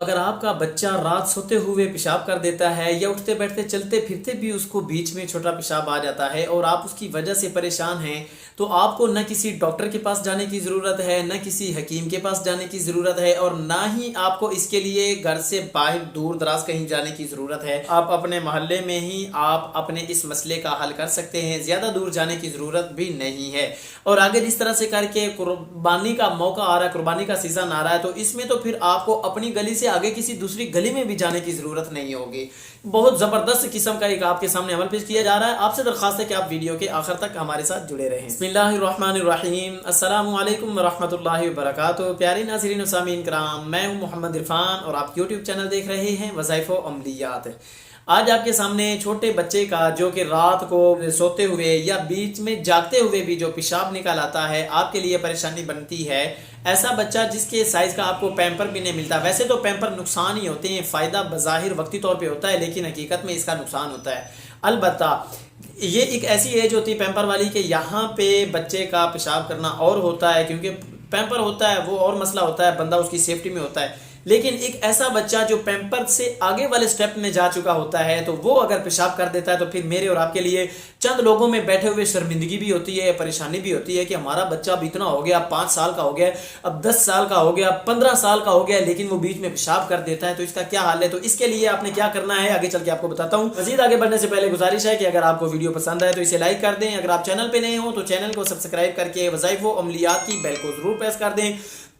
اگر آپ کا بچہ رات سوتے ہوئے پیشاب کر دیتا ہے یا اٹھتے بیٹھتے چلتے پھرتے بھی اس کو بیچ میں چھوٹا پیشاب آ جاتا ہے اور آپ اس کی وجہ سے پریشان ہیں، تو آپ کو نہ کسی ڈاکٹر کے پاس جانے کی ضرورت ہے، نہ کسی حکیم کے پاس جانے کی ضرورت ہے، اور نہ ہی آپ کو اس کے لیے گھر سے باہر دور دراز کہیں جانے کی ضرورت ہے۔ آپ اپنے محلے میں ہی آپ اپنے اس مسئلے کا حل کر سکتے ہیں، زیادہ دور جانے کی ضرورت بھی نہیں ہے۔ اور آگے جس طرح سے کر کے قربانی کا موقع آ رہا ہے، قربانی کا سیزن آ رہا ہے، تو اس میں تو پھر آپ کو اپنی گلی سے آگے کسی دوسری گلی میں بھی جانے کی ضرورت نہیں ہوگی۔ بہت زبردست قسم کا ایک آپ کے سامنے عمل پیش کیا جا رہا ہے۔ آپ سے درخواست ہے کہ آپ ویڈیو کے آخر تک ہمارے ساتھ جڑے رہیں۔ بسم اللہ الرحمن الرحیم۔ السلام علیکم ورحمۃ اللہ وبرکاتہ۔ پیارے ناظرین و سامعین کرام، میں ہوں محمد عرفان اور آپ یوٹیوب چینل دیکھ رہے ہیں وظائف و عملیات۔ آج آپ کے سامنے چھوٹے بچے کا جو کہ رات کو سوتے ہوئے یا بیچ میں جاگتے ہوئے بھی جو پیشاب نکال آتا ہے، آپ کے لیے پریشانی بنتی ہے۔ ایسا بچہ جس کے سائز کا آپ کو پیمپر بھی نہیں ملتا۔ ویسے تو پیمپر نقصان ہی ہوتے ہیں، فائدہ بظاہر وقتی طور پہ ہوتا ہے، لیکن حقیقت میں اس کا نقصان ہوتا ہے۔ البتہ یہ ایک ایسی ایج ہوتی ہے پیمپر والی کہ یہاں پہ بچے کا پیشاب کرنا اور ہوتا ہے، کیونکہ پیمپر ہوتا ہے وہ اور مسئلہ ہوتا ہے، بندہ اس کی سیفٹی میں ہوتا ہے۔ لیکن ایک ایسا بچہ جو پیمپر سے آگے والے سٹیپ میں جا چکا ہوتا ہے، تو وہ اگر پیشاب کر دیتا ہے تو پھر میرے اور آپ کے لیے چند لوگوں میں بیٹھے ہوئے شرمندگی بھی ہوتی ہے، پریشانی بھی ہوتی ہے کہ ہمارا بچہ اب اتنا ہو گیا، 5 سال کا ہو گیا، اب 10 سال کا ہو گیا، 15 سال کا ہو گیا، لیکن وہ بیچ میں پیشاب کر دیتا ہے، تو اس کا کیا حال ہے؟ تو اس کے لیے آپ نے کیا کرنا ہے آگے چل کے آپ کو بتاتا ہوں۔ مزید آگے بڑھنے سے پہلے گزارش ہے کہ اگر آپ کو ویڈیو پسند آئے تو اسے لائک کر دیں، اگر آپ چینل پہ نئے ہوں تو چینل کو سبسکرائب کر کے وظائف و عملیات کی بیل کو ضرور پریس کر دیں،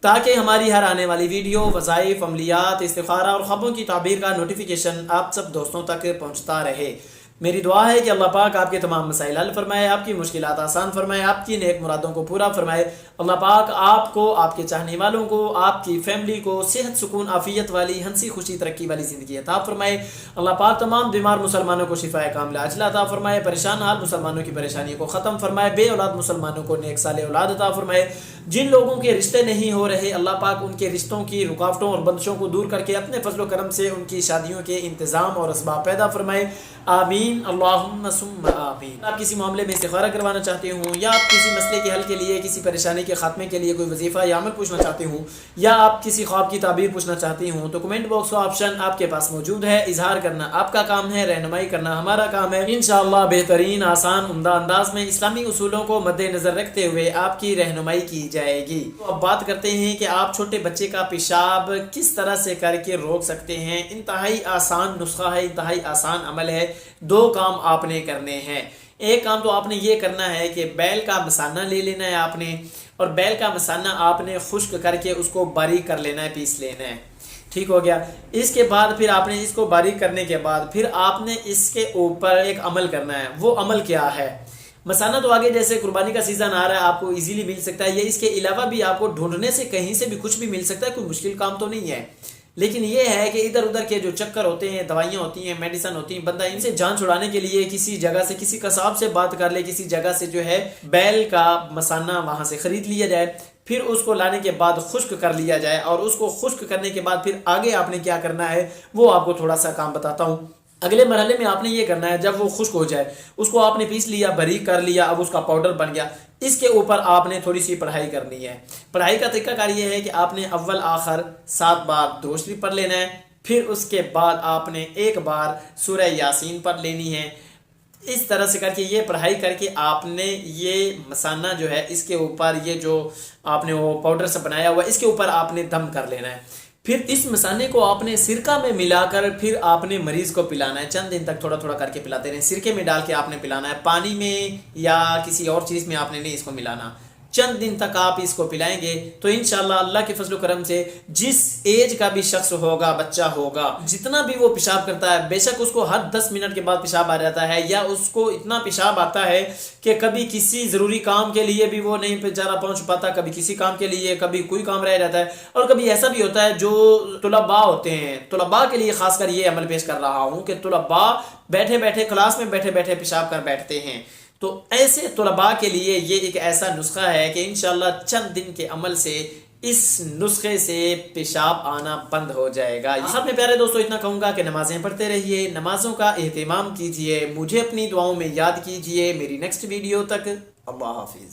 تاکہ ہماری ہر آنے والی ویڈیو، وظائف، عملیات، استخارہ اور خبروں کی تعبیر کا نوٹیفیکیشن آپ سب دوستوں تک پہنچتا رہے۔ میری دعا ہے کہ اللہ پاک آپ کے تمام مسائل حل فرمائے، آپ کی مشکلات آسان فرمائے، آپ کی نیک مرادوں کو پورا فرمائے۔ اللہ پاک آپ کو، آپ کے چاہنے والوں کو، آپ کی فیملی کو صحت، سکون، عافیت والی، ہنسی خوشی، ترقی والی زندگی عطا فرمائے۔ اللہ پاک تمام بیمار مسلمانوں کو شفا کاملہ عاجلہ عطا فرمائے، پریشان حال مسلمانوں کی پریشانیوں کو ختم فرمائے، بے اولاد مسلمانوں کو نیک صالح اولاد عطا فرمائے۔ جن لوگوں کے رشتے نہیں ہو رہے، اللہ پاک ان کے رشتوں کی رکاوٹوں اور بندشوں کو دور کر کے اپنے فضل و کرم سے ان کی شادیوں کے انتظام اور اسباب پیدا فرمائے۔ آمین اللہم ثم آمین۔ آپ کسی معاملے میں استخارہ کروانا چاہتے ہوں، یا آپ کسی مسئلے کے حل کے لیے، کسی پریشانی کے خاتمے کے لیے کوئی وظیفہ یا عمل پوچھنا چاہتے ہوں، یا آپ کسی خواب کی تعبیر پوچھنا چاہتے ہوں، تو کمنٹ باکس کا آپشن آپ کے پاس موجود ہے۔ اظہار کرنا آپ کا کام ہے، رہنمائی کرنا ہمارا کام ہے۔ انشاءاللہ بہترین، آسان، عمدہ انداز میں اسلامی اصولوں کو مد نظر رکھتے ہوئے آپ کی رہنمائی کی جائے گی۔ تو اب بات کرتے ہیں کہ آپ چھوٹے بچے کا پیشاب کس طرح سے کر کے روک سکتے ہیں۔ انتہائی آسان نسخہ ہے، انتہائی آسان عمل ہے۔ 2 کام آپ نے کرنے ہیں۔ ایک کام تو آپ نے یہ کرنا ہے کہ بیل کا مثانہ لے لینا ہے آپ نے، اور بیل کا مثانہ آپ نے خشک کر کے اس کو باریک کر لینا ہے، پیس لینا ہے۔ ٹھیک ہو گیا۔ اس کے بعد پھر آپ نے اس کو باریک کرنے کے بعد پھر آپ نے اس کے اوپر ایک عمل کرنا ہے۔ وہ عمل کیا ہے؟ مثانہ تو آگے جیسے قربانی کا سیزن آ رہا ہے، آپ کو ایزیلی مل سکتا ہے، یا اس کے علاوہ بھی آپ کو ڈھونڈنے سے کہیں سے بھی کچھ بھی مل سکتا ہے، کوئی مشکل کام تو نہیں ہے۔ لیکن یہ ہے کہ ادھر ادھر کے جو چکر ہوتے ہیں، دوائیاں ہوتی ہیں، میڈیسن ہوتی ہیں، بندہ ان سے جان چھڑانے کے لیے کسی جگہ سے، کسی قصاب سے بات کر لے، کسی جگہ سے جو ہے بیل کا مثانہ وہاں سے خرید لیا جائے، پھر اس کو لانے کے بعد خشک کر لیا جائے، اور اس کو خشک کرنے کے بعد پھر آگے آپ نے کیا کرنا ہے وہ آپ کو تھوڑا سا کام بتاتا ہوں۔ اگلے مرحلے میں آپ نے یہ کرنا ہے، جب وہ خشک ہو جائے اس کو آپ نے پیس لیا، باریک کر لیا، اب اس کا پاؤڈر بن گیا۔ اس کے اوپر آپ نے تھوڑی سی پڑھائی کرنی ہے۔ پڑھائی کا طریقہ کار یہ ہے کہ آپ نے اول آخر 7 بار درود شریف پڑھ لینا ہے، پھر اس کے بعد آپ نے 1 بار سورہ یاسین پڑھ لینی ہے۔ اس طرح سے کر کے یہ پڑھائی کر کے آپ نے یہ مثانہ جو ہے اس کے اوپر، یہ جو آپ نے وہ پاؤڈر سے بنایا ہوا، اس کے اوپر آپ نے دم کر لینا ہے۔ پھر اس مثانے کو آپ نے سرکہ میں ملا کر پھر آپ نے مریض کو پلانا ہے۔ چند دن تک تھوڑا تھوڑا کر کے پلاتے رہیں، سرکے میں ڈال کے آپ نے پلانا ہے، پانی میں یا کسی اور چیز میں آپ نے نہیں اس کو ملانا۔ چند دن تک آپ اس کو پلائیں گے تو انشاءاللہ اللہ کے فضل و کرم سے جس ایج کا بھی شخص ہوگا، بچہ ہوگا، جتنا بھی وہ پیشاب کرتا ہے، بے شک اس کو ہر 10 منٹ کے بعد پیشاب آ جاتا ہے، یا اس کو اتنا پیشاب آتا ہے کہ کبھی کسی ضروری کام کے لیے بھی وہ نہیں بیچارہ پہنچ پاتا، کبھی کسی کام کے لیے، کبھی کوئی کام رہ جاتا ہے، اور کبھی ایسا بھی ہوتا ہے جو طلباء ہوتے ہیں، طلباء کے لیے خاص کر یہ عمل پیش کر رہا ہوں کہ طلباء بیٹھے بیٹھے کلاس میں بیٹھے بیٹھے پیشاب کر بیٹھتے ہیں، تو ایسے طلباء کے لیے یہ ایک ایسا نسخہ ہے کہ انشاءاللہ چند دن کے عمل سے اس نسخے سے پیشاب آنا بند ہو جائے گا۔ آخر میں پیارے دوستو اتنا کہوں گا کہ نمازیں پڑھتے رہیے، نمازوں کا اہتمام کیجئے، مجھے اپنی دعاؤں میں یاد کیجئے۔ میری نیکسٹ ویڈیو تک اللہ حافظ۔